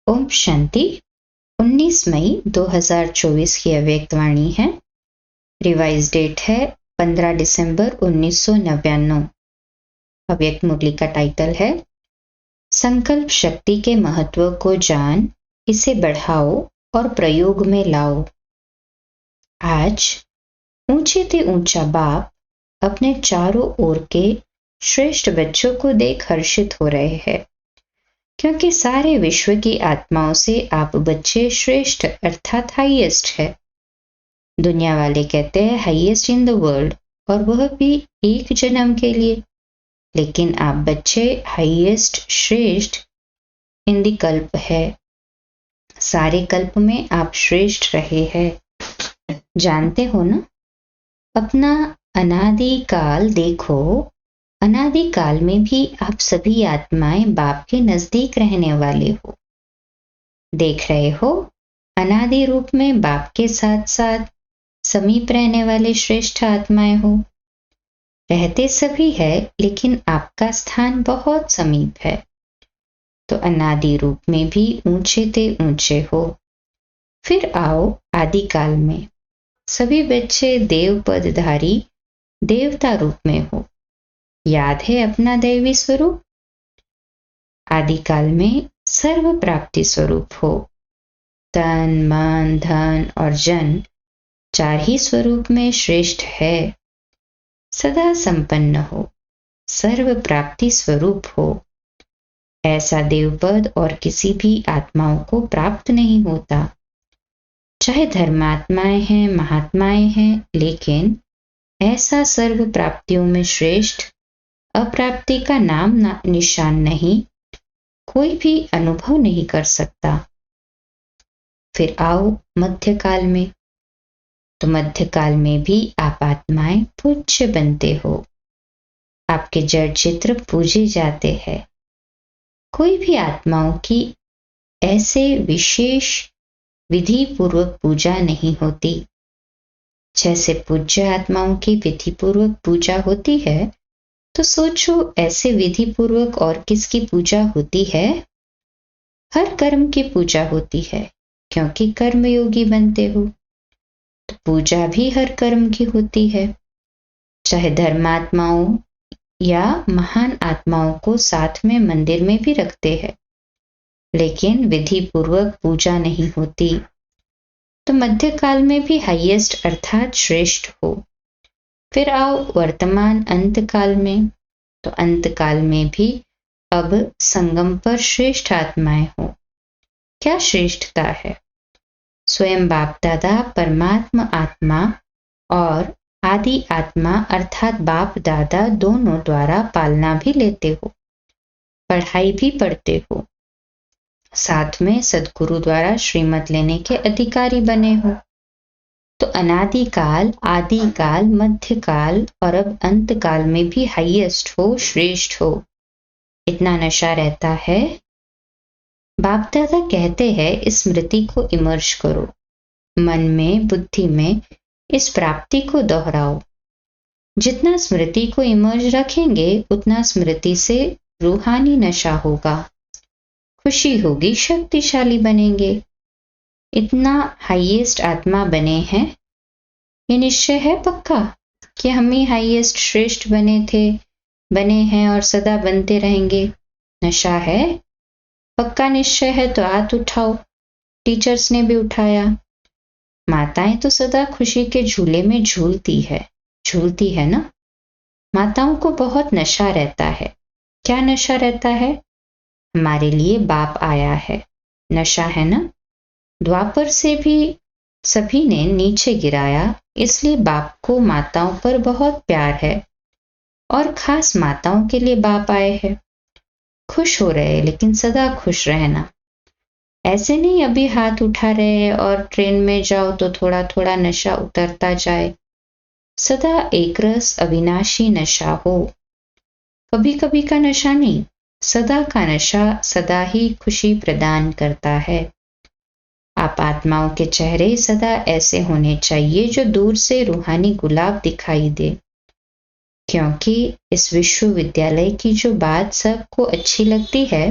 ओम शांति। 19 मई 2024 की अव्यक्त वाणी है। रिवाइज डेट है 15 दिसंबर 1999। अव्यक्त मुरली का टाइटल है संकल्प शक्ति के महत्व को जान, इसे बढ़ाओ और प्रयोग में लाओ। आज ऊंचे से ऊंचा बाप अपने चारों ओर के श्रेष्ठ बच्चों को देख हर्षित हो रहे हैं, क्योंकि सारे विश्व की आत्माओं से आप बच्चे श्रेष्ठ अर्थात हाईएस्ट है। दुनिया वाले कहते हैं हाईएस्ट इन द वर्ल्ड, और वह भी एक जन्म के लिए, लेकिन आप बच्चे हाईएस्ट श्रेष्ठ इन द कल्प है। सारे कल्प में आप श्रेष्ठ रहे हैं। जानते हो ना, अपना अनादि काल देखो। अनादि काल में भी आप सभी आत्माएं बाप के नजदीक रहने वाले हो। देख रहे हो, अनादि रूप में बाप के साथ साथ समीप रहने वाले श्रेष्ठ आत्माएं हो। रहते सभी है, लेकिन आपका स्थान बहुत समीप है। तो अनादि रूप में भी ऊंचे ते ऊंचे हो। फिर आओ आदि काल में, सभी बच्चे देव पदधारी देवता रूप में हो। याद है अपना दैवी स्वरूप? आदिकाल में सर्व प्राप्ति स्वरूप हो। तन मन धन और जन चार ही स्वरूप में श्रेष्ठ है। सदा संपन्न हो, सर्व प्राप्ति स्वरूप हो। ऐसा देवपद और किसी भी आत्माओं को प्राप्त नहीं होता। चाहे धर्मात्माएं हैं, महात्माएं हैं, लेकिन ऐसा सर्व प्राप्तियों में श्रेष्ठ अप्राप्ति का नाम निशान नहीं, कोई भी अनुभव नहीं कर सकता। फिर आओ मध्यकाल में, तो मध्यकाल में भी आप आत्माएं पूज्य बनते हो। आपके जड़ चित्र पूजे जाते हैं। कोई भी आत्माओं की ऐसे विशेष विधि पूर्वक पूजा नहीं होती। जैसे पूज्य आत्माओं की विधि पूर्वक पूजा होती है, तो सोचो ऐसे विधि पूर्वक और किसकी पूजा होती है? हर कर्म की पूजा होती है, क्योंकि कर्मयोगी बनते हो। तो पूजा भी हर कर्म की होती है। चाहे धर्मात्माओं या महान आत्माओं को साथ में मंदिर में भी रखते हैं, लेकिन विधि पूर्वक पूजा नहीं होती। तो मध्यकाल में भी हाईएस्ट अर्थात श्रेष्ठ हो। फिर आओ वर्तमान अंत काल में, तो अंत काल में भी अब संगम पर श्रेष्ठ आत्माएं हो। क्या श्रेष्ठता है? स्वयं बाप दादा परमात्मा आत्मा और आदि आत्मा अर्थात बाप दादा दोनों द्वारा पालना भी लेते हो, पढ़ाई भी पढ़ते हो, साथ में सदगुरु द्वारा श्रीमत लेने के अधिकारी बने हो। तो अनादि काल, आदि काल, मध्य काल और अब अंत काल में भी हाईएस्ट हो, श्रेष्ठ हो। इतना नशा रहता है। बाप दादा कहते हैं इस स्मृति को इमर्ज करो, मन में बुद्धि में इस प्राप्ति को दोहराओ। जितना स्मृति को इमर्ज रखेंगे, उतना स्मृति से रूहानी नशा होगा, खुशी होगी, शक्तिशाली बनेंगे। इतना हाईएस्ट आत्मा बने हैं, ये निश्चय है पक्का कि हम ही हाईएस्ट श्रेष्ठ बने हैं और सदा बनते रहेंगे। नशा है, पक्का निश्चय है तो हाथ उठाओ। टीचर्स ने भी उठाया। माताएं तो सदा खुशी के झूले में झूलती है ना। माताओं को बहुत नशा रहता है। क्या नशा रहता है? हमारे लिए बाप आया है, नशा है ना। द्वापर से भी सभी ने नीचे गिराया, इसलिए बाप को माताओं पर बहुत प्यार है, और खास माताओं के लिए बाप आए हैं। खुश हो रहे, लेकिन सदा खुश रहना। ऐसे नहीं अभी हाथ उठा रहे और ट्रेन में जाओ तो थोड़ा थोड़ा नशा उतरता जाए। सदा एक रस अविनाशी नशा हो। कभी कभी का नशा नहीं, सदा का नशा सदा ही खुशी प्रदान करता है। आप आत्माओं के चेहरे सदा ऐसे होने चाहिए जो दूर से रूहानी गुलाब दिखाई दे, क्योंकि इस विश्वविद्यालय की जो बात सबको अच्छी लगती है,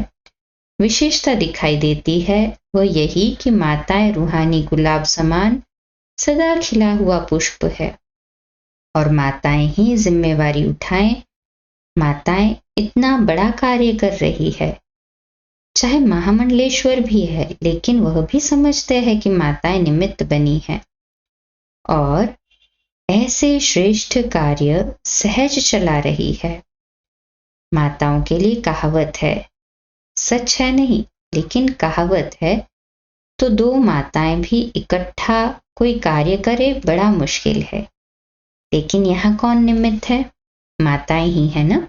विशेषता दिखाई देती है वह यही कि माताएं रूहानी गुलाब समान सदा खिला हुआ पुष्प है और माताएं ही जिम्मेवारी उठाएं। माताएं इतना बड़ा कार्य कर रही है, चाहे महामंडलेश्वर भी है, लेकिन वह भी समझते हैं कि माताएं निमित्त बनी है और ऐसे श्रेष्ठ कार्य सहज चला रही है। माताओं के लिए कहावत है, सच है नहीं लेकिन कहावत है, तो दो माताएं भी इकट्ठा कोई कार्य करे बड़ा मुश्किल है। लेकिन यहाँ कौन निमित्त है? माताएं ही है ना।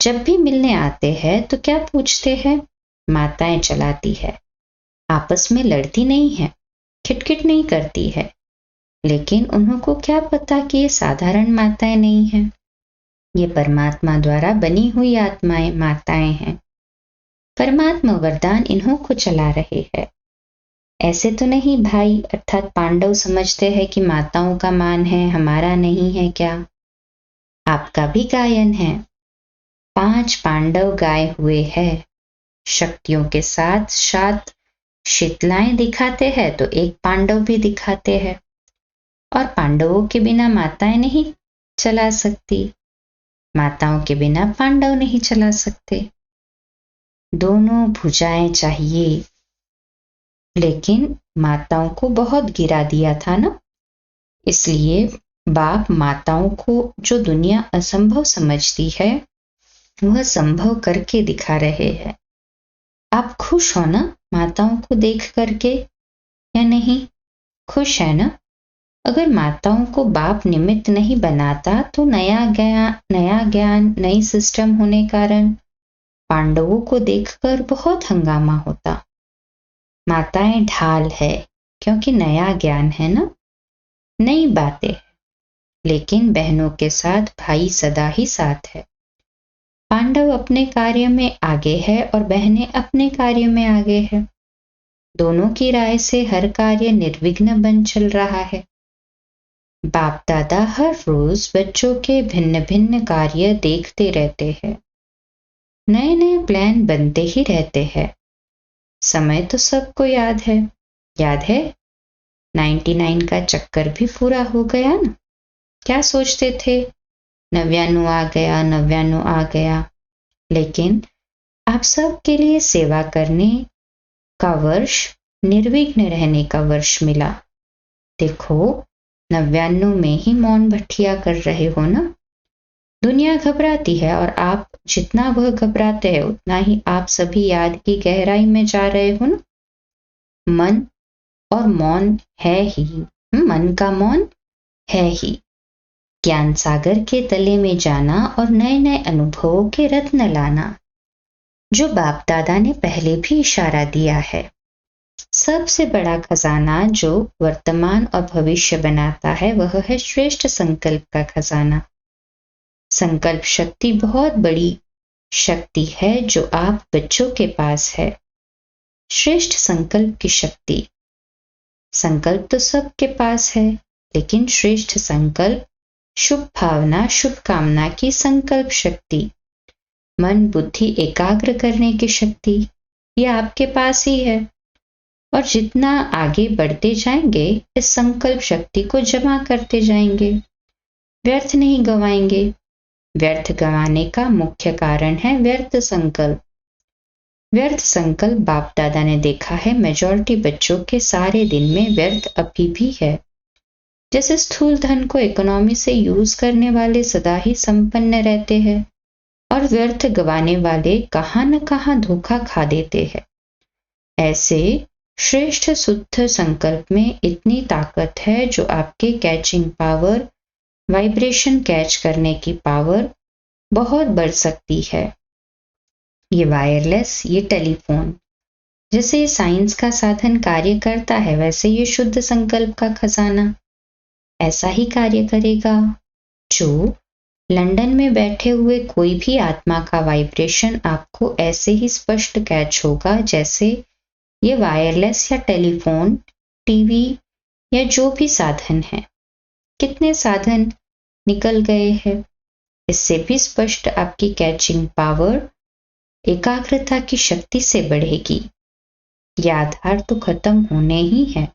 जब भी मिलने आते हैं तो क्या पूछते हैं? माताएं चलाती है, आपस में लड़ती नहीं है, खिटखिट नहीं करती है। लेकिन उन्हों को क्या पता कि ये साधारण माताएं नहीं हैं, ये परमात्मा द्वारा बनी हुई आत्माएं माताएं हैं। परमात्मा वरदान इन्हों को चला रहे हैं। ऐसे तो नहीं भाई अर्थात पांडव समझते हैं कि माताओं का मान है, हमारा नहीं है क्या? आपका भी गायन है। 5 पांडव गाए हुए हैं, शक्तियों के साथ साथ शीतलाएं दिखाते हैं तो एक पांडव भी दिखाते हैं। और पांडवों के बिना माताएं नहीं चला सकती, माताओं के बिना पांडव नहीं चला सकते। दोनों भुजाएं चाहिए। लेकिन माताओं को बहुत गिरा दिया था ना, इसलिए बाप माताओं को जो दुनिया असंभव समझती है वह संभव करके दिखा रहे हैं। आप खुश हो ना माताओं को देख करके या नहीं? खुश है ना? अगर माताओं को बाप निमित्त नहीं बनाता तो नया ज्ञान नई सिस्टम होने कारण पांडवों को देखकर बहुत हंगामा होता। माताएं ढाल है क्योंकि नया ज्ञान है ना, नई बातें। लेकिन बहनों के साथ भाई सदा ही साथ है। पांडव अपने कार्य में आगे है और बहनें अपने कार्य में आगे है। दोनों की राय से हर कार्य निर्विघ्न बन चल रहा है। बाप दादा हर रोज बच्चों के भिन्न भिन्न कार्य देखते रहते हैं, नए नए प्लान बनते ही रहते हैं। समय तो सबको याद है 99 का चक्कर भी पूरा हो गया ना। क्या सोचते थे 99 आ गया, लेकिन आप सब के लिए सेवा करने का वर्ष, निर्विघ्न रहने का वर्ष मिला। देखो 99 में ही मौन भट्टिया कर रहे हो ना। दुनिया घबराती है और आप जितना वह घबराते हैं उतना ही आप सभी याद की गहराई में जा रहे हो ना। मन और मौन है ही, मन का मौन है ही। ज्ञान सागर के तले में जाना और नए नए अनुभवों के रत्न लाना, जो बाप दादा ने पहले भी इशारा दिया है। सबसे बड़ा खजाना जो वर्तमान और भविष्य बनाता है वह है श्रेष्ठ संकल्प का खजाना। संकल्प शक्ति बहुत बड़ी शक्ति है जो आप बच्चों के पास है। श्रेष्ठ संकल्प की शक्ति। संकल्प तो सबके पास है, लेकिन श्रेष्ठ संकल्प, शुभ भावना, शुभ कामना की संकल्प शक्ति, मन बुद्धि एकाग्र करने की शक्ति, ये आपके पास ही है। और जितना आगे बढ़ते जाएंगे इस संकल्प शक्ति को जमा करते जाएंगे, व्यर्थ नहीं गवाएंगे। व्यर्थ गंवाने का मुख्य कारण है व्यर्थ संकल्प। व्यर्थ संकल्प बाप दादा ने देखा है मेजॉरिटी बच्चों के सारे दिन में व्यर्थ अभी भी है। जैसे स्थूल धन को इकोनॉमी से यूज करने वाले सदा ही संपन्न रहते हैं और व्यर्थ गंवाने वाले कहां न कहां धोखा खा देते हैं, ऐसे श्रेष्ठ शुद्ध संकल्प में इतनी ताकत है जो आपके कैचिंग पावर, वाइब्रेशन कैच करने की पावर बहुत बढ़ सकती है। ये वायरलेस, ये टेलीफोन, जैसे साइंस का साधन कार्य करता है वैसे ये शुद्ध संकल्प का खजाना ऐसा ही कार्य करेगा। जो लंदन में बैठे हुए कोई भी आत्मा का वाइब्रेशन आपको ऐसे ही स्पष्ट कैच होगा जैसे ये वायरलेस या टेलीफोन, टीवी या जो भी साधन है। कितने साधन निकल गए हैं, इससे भी स्पष्ट आपकी कैचिंग पावर एकाग्रता की शक्ति से बढ़ेगी। ये आधार तो खत्म होने ही है।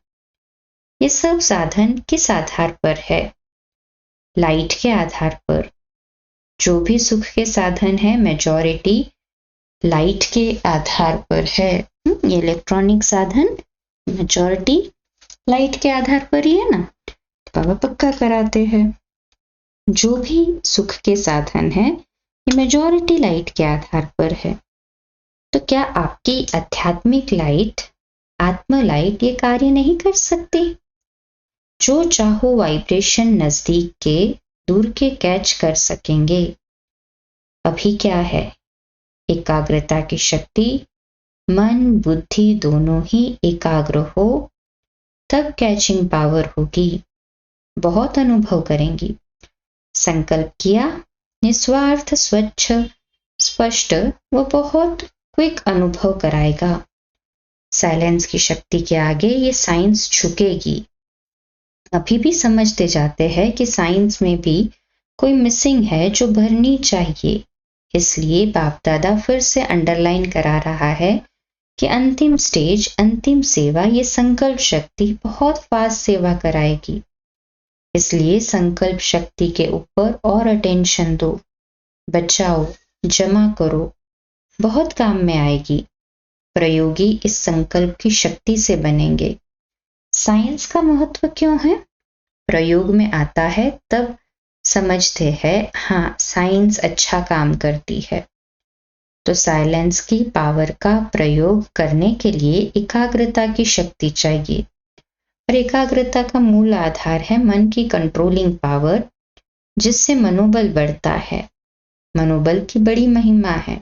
ये सब साधन किस आधार पर है? लाइट के आधार पर। जो भी सुख के साधन है मेजॉरिटी लाइट के आधार पर है। ये इलेक्ट्रॉनिक साधन मेजॉरिटी लाइट के आधार पर ही है ना, बाबा पक्का कराते हैं। जो भी सुख के साधन है ये मेजॉरिटी लाइट के आधार पर है। तो क्या आपकी आध्यात्मिक लाइट, आत्म लाइट ये कार्य नहीं कर सकती? जो चाहो वाइब्रेशन नजदीक के दूर के कैच कर सकेंगे। अभी क्या है? एकाग्रता की शक्ति, मन बुद्धि दोनों ही एकाग्र हो तब कैचिंग पावर होगी। बहुत अनुभव करेंगी। संकल्प किया, निस्वार्थ स्वच्छ स्पष्ट वो बहुत क्विक अनुभव कराएगा। साइलेंस की शक्ति के आगे ये साइंस झुकेगी। अभी भी समझते जाते हैं कि साइंस में भी कोई मिसिंग है जो भरनी चाहिए। इसलिए बाप दादा फिर से अंडरलाइन करा रहा है कि अंतिम स्टेज, अंतिम सेवा, ये संकल्प शक्ति बहुत फास्ट सेवा कराएगी। इसलिए संकल्प शक्ति के ऊपर और अटेंशन दो, बचाओ, जमा करो, बहुत काम में आएगी। प्रयोगी इस संकल्प की शक्ति से बनेंगे। साइंस का महत्व क्यों है? प्रयोग में आता है तब समझते हैं हाँ साइंस अच्छा काम करती है। तो साइलेंस की पावर का प्रयोग करने के लिए एकाग्रता की शक्ति चाहिए। और एकाग्रता का मूल आधार है मन की कंट्रोलिंग पावर, जिससे मनोबल बढ़ता है। मनोबल की बड़ी महिमा है।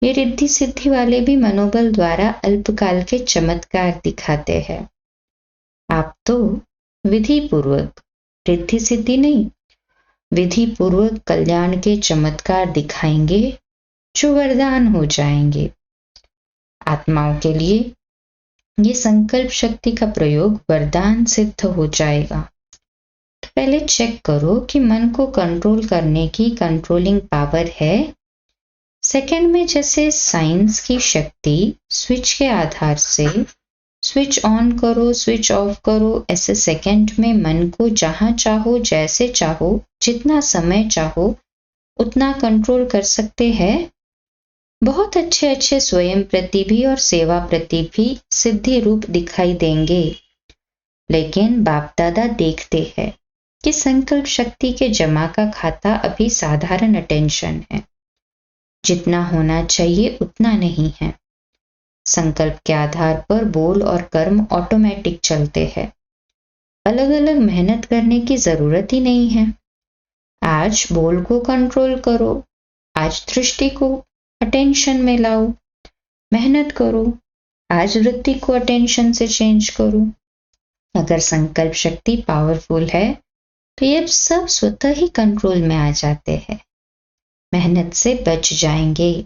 ये रिद्धि सिद्धि वाले भी मनोबल द्वारा अल्पकाल के चमत्कार दिखाते हैं। आप तो विधि पूर्वक, रिद्धि सिद्धि नहीं, विधि पूर्वक कल्याण के चमत्कार दिखाएंगे जो वरदान हो जाएंगे। आत्माओं के लिए ये संकल्प शक्ति का प्रयोग वरदान सिद्ध हो जाएगा। तो पहले चेक करो कि मन को कंट्रोल करने की कंट्रोलिंग पावर है। सेकंड में जैसे साइंस की शक्ति स्विच के आधार से स्विच ऑन करो, स्विच ऑफ करो, ऐसे सेकंड में मन को जहां चाहो, जैसे चाहो, जितना समय चाहो उतना कंट्रोल कर सकते हैं। बहुत अच्छे अच्छे स्वयं प्रति भी और सेवा प्रति भी सिद्धि रूप दिखाई देंगे। लेकिन बाप दादा देखते हैं कि संकल्प शक्ति के जमा का खाता अभी साधारण अटेंशन है। जितना होना चाहिए उतना नहीं है। संकल्प के आधार पर बोल और कर्म ऑटोमेटिक चलते हैं। अलग अलग मेहनत करने की जरूरत ही नहीं है। आज बोल को कंट्रोल करो, आज दृष्टि को अटेंशन में लाओ, मेहनत करो, आज वृत्ति को अटेंशन से चेंज करो। अगर संकल्प शक्ति पावरफुल है तो ये सब स्वतः ही कंट्रोल में आ जाते हैं। मेहनत से बच जाएंगे।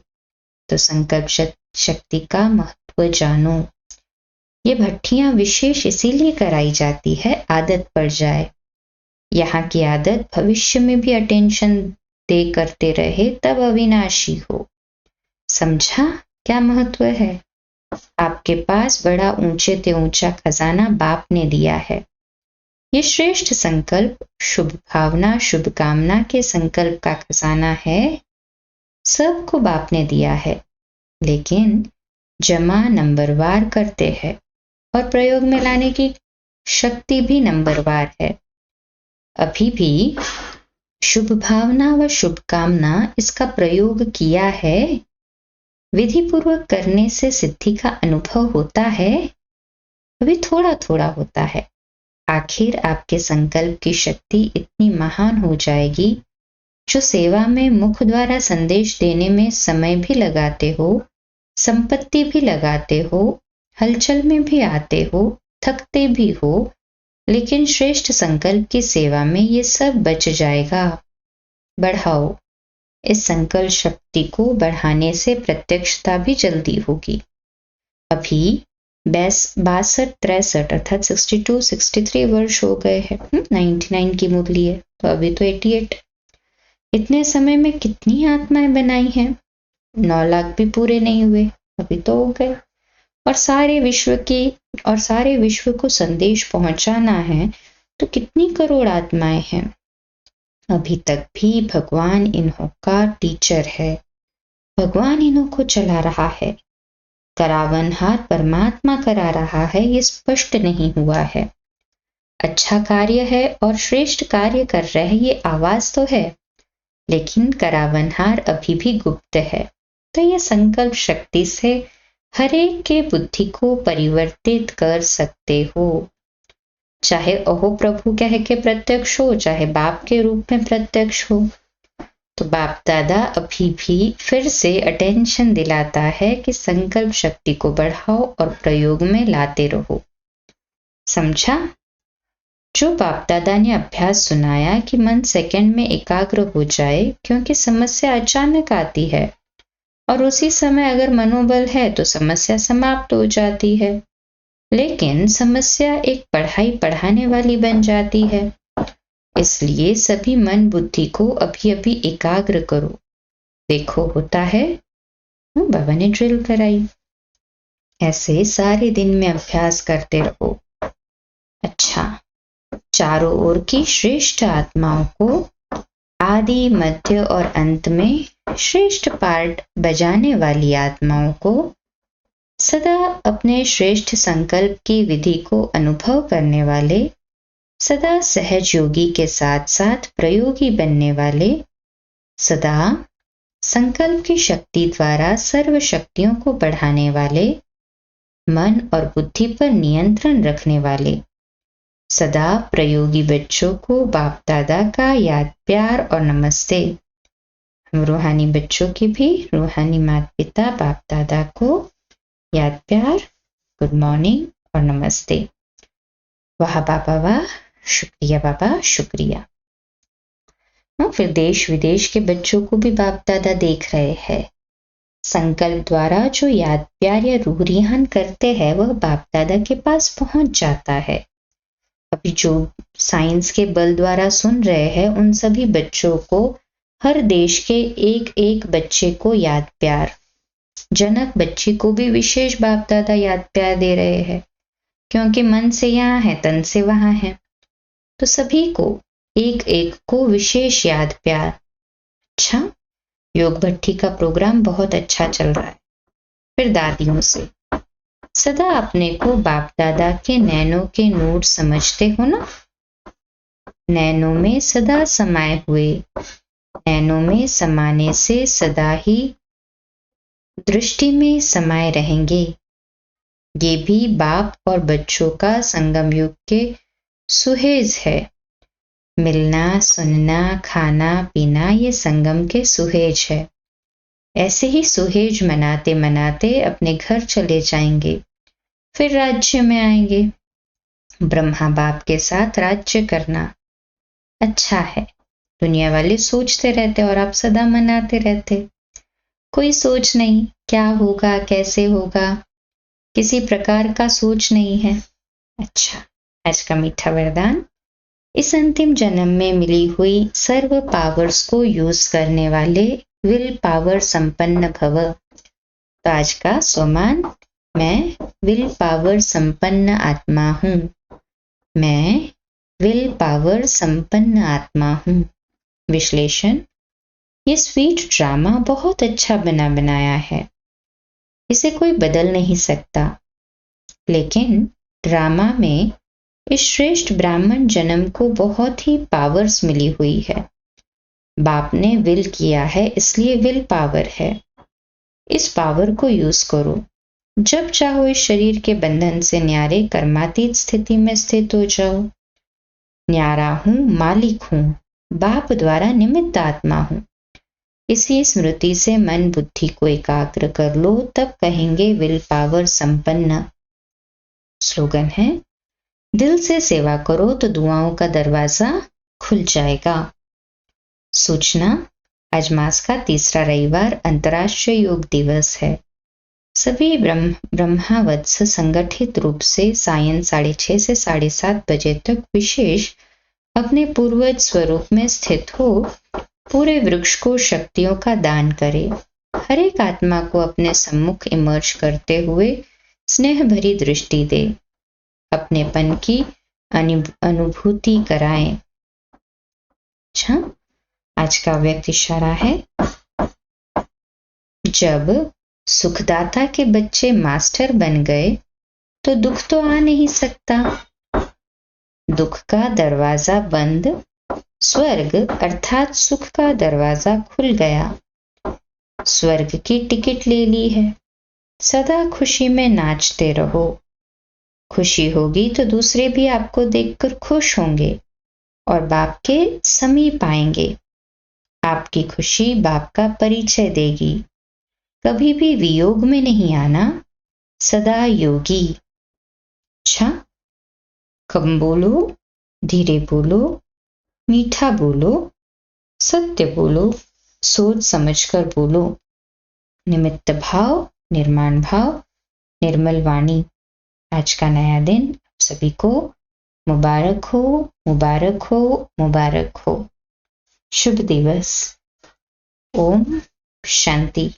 तो संकल्प शक्ति का महत्व जानो। ये भट्टियां विशेष इसीलिए कराई जाती है आदत पड़ जाए। यहाँ की आदत भविष्य में भी अटेंशन दे करते रहे तब अविनाशी हो। समझा क्या महत्व है? आपके पास बड़ा ऊंचे ते ऊंचा खजाना बाप ने दिया है। ये श्रेष्ठ संकल्प, शुभ भावना, शुभ कामना के संकल्प का खजाना है। सबको बाप ने दिया है, लेकिन जमा नंबरवार करते हैं और प्रयोग में लाने की शक्ति भी नंबरवार है। अभी भी शुभ भावना व शुभ कामना इसका प्रयोग किया है। विधि पूर्वक करने से सिद्धि का अनुभव होता है, अभी थोड़ा थोड़ा होता है। आखिर आपके संकल्प की शक्ति इतनी महान हो जाएगी जो सेवा में मुख द्वारा संदेश देने में समय भी लगाते हो, संपत्ति भी लगाते हो, हलचल में भी आते हो, थकते भी हो, लेकिन श्रेष्ठ संकल्प की सेवा में ये सब बच जाएगा। बढ़ाओ। इस संकल्प शक्ति को बढ़ाने से प्रत्यक्षता भी जल्दी होगी। अभी 62-63 अर्थात 62-63 वर्ष हो गए हैं। 99 की मुरली है तो अभी तो 88। इतने समय में कितनी आत्माएं बनाई हैं? 9 लाख भी पूरे नहीं हुए, अभी तो हो गए। और सारे विश्व को संदेश पहुंचाना है तो कितनी करोड़ आत्माएं हैं। अभी तक भी भगवान इन्हों का टीचर है, भगवान इन्हों को चला रहा है। करावनहार परमात्मा करा रहा है, ये स्पष्ट नहीं हुआ है। अच्छा कार्य है और श्रेष्ठ कार्य कर रहे हैं, ये आवाज तो है, लेकिन करावनहार अभी भी गुप्त है। तो ये संकल्प शक्ति से हर एक के बुद्धि को परिवर्तित कर सकते हो। चाहे अहो प्रभु कह के प्रत्यक्ष हो, चाहे बाप के रूप में प्रत्यक्ष हो। तो बाप दादा अभी भी फिर से अटेंशन दिलाता है कि संकल्प शक्ति को बढ़ाओ और प्रयोग में लाते रहो। समझा? जो बाप दादा ने अभ्यास सुनाया कि मन सेकंड में एकाग्र हो जाए, क्योंकि समस्या अचानक आती है और उसी समय अगर मनोबल है तो समस्या समाप्त हो जाती है। लेकिन समस्या एक पढ़ाई पढ़ाने वाली बन जाती है। इसलिए सभी मन बुद्धि को अभी अभी एकाग्र करो। देखो होता है, बाबा ने ड्रिल कराई। ऐसे सारे दिन में अभ्यास करते रहो। अच्छा, चारों ओर की श्रेष्ठ आत्माओं को आदि मध्य और अंत में श्रेष्ठ पार्ट बजाने वाली आत्माओं को सदा अपने श्रेष्ठ संकल्प की विधि को अनुभव करने वाले, सदा सहज योगी के साथ साथ प्रयोगी बनने वाले, सदा संकल्प की शक्ति द्वारा सर्व शक्तियों को बढ़ाने वाले, मन और बुद्धि पर नियंत्रण रखने वाले, सदा प्रयोगी बच्चों को बाप दादा का याद प्यार और नमस्ते। हम रूहानी बच्चों की भी रूहानी माता पिता बाप दादा को याद प्यार, गुड मॉर्निंग और नमस्ते। वाह बाबा वाह, शुक्रिया बाबा शुक्रिया। फिर देश विदेश के बच्चों को भी बाप दादा देख रहे हैं। संकल्प द्वारा जो याद प्यार या रूह रिहान करते हैं वह बाप दादा के पास पहुंच जाता है। अभी जो साइंस के बल द्वारा सुन रहे हैं उन सभी बच्चों को, हर देश के एक एक बच्चे को याद प्यार, जनक बच्ची को भी विशेष बाप दादा याद प्यार दे रहे हैं, क्योंकि मन से यहाँ है तन से वहां है। तो सभी को एक एक को विशेष याद प्यार। अच्छा, योग भट्टी का प्रोग्राम बहुत अच्छा चल रहा है। फिर दादियों से सदा अपने को बाप दादा के नैनों के नूर समझते हो ना। नैनों में सदा समाये हुए, नैनों में समाने से सदा ही दृष्टि में समाये रहेंगे। ये भी बाप और बच्चों का संगम युग के सुहेज है। मिलना, सुनना, खाना पीना ये संगम के सुहेज है। ऐसे ही सुहेज मनाते मनाते अपने घर चले जाएंगे, फिर राज्य में आएंगे। ब्रह्मा बाप के साथ राज्य करना अच्छा है। दुनिया वाले सोचते रहते और आप सदा मनाते रहते। कोई सोच नहीं क्या होगा कैसे होगा, किसी प्रकार का सोच नहीं है। अच्छा, आज का मीठा वरदान, इस अंतिम जन्म में मिली हुई सर्व पावर्स को यूज करने वाले विल पावर संपन्न भव। तो आज का सोमान, मैं विल पावर संपन्न आत्मा हूँ। मैं विल पावर संपन्न आत्मा हूँ। विश्लेषण, ये स्वीट ड्रामा बहुत अच्छा बना बनाया है, इसे कोई बदल नहीं सकता। लेकिन ड्रामा में इस श्रेष्ठ ब्राह्मण जन्म को बहुत ही पावर्स मिली हुई है। बाप ने विल किया है, इसलिए विल पावर है। इस पावर को यूज करो। जब चाहो इस शरीर के बंधन से न्यारे कर्मातीत स्थिति में स्थित हो जाओ। न्यारा हूं, मालिक हूं, बाप द्वारा निमित्त आत्मा हूं। इसी स्मृति से मन बुद्धि को एकाग्र कर लो, तब कहेंगे विल पावर संपन्न। स्लोगन है, दिल से सेवा करो तो दुआओं का दरवाजा खुल जाएगा। सूचना, आज मास का तीसरा रविवार अंतर्राष्ट्रीय योग दिवस है। सभी ब्रह्मावत्स संगठित रूप से सायं 6:30 से 7:30 बजे तक विशेष अपने पूर्वज स्वरूप में स्थित हो पूरे वृक्ष को शक्तियों का दान करे। हर एक आत्मा को अपने सम्मुख इमर्ज करते हुए स्नेह भरी दृष्टि दे, अपनेपन की अनुभूति कराएं। अच्छा, आज का व्यक्त इशारा है, जब सुखदाता के बच्चे मास्टर बन गए तो दुख तो आ नहीं सकता। दुख का दरवाजा बंद, स्वर्ग अर्थात सुख का दरवाजा खुल गया। स्वर्ग की टिकट ले ली है, सदा खुशी में नाचते रहो। खुशी होगी तो दूसरे भी आपको देखकर खुश होंगे और बाप के समीप आएंगे। आपकी खुशी बाप का परिचय देगी। कभी भी वियोग में नहीं आना, सदा योगी। अच्छा, कम बोलो, धीरे बोलो, मीठा बोलो, सत्य बोलो, सोच समझकर बोलो। निमित्त भाव, निर्माण भाव, निर्मल वाणी। आज का नया दिन सभी को मुबारक हो, मुबारक हो, मुबारक हो। शुभ दिवस। ओम शांति।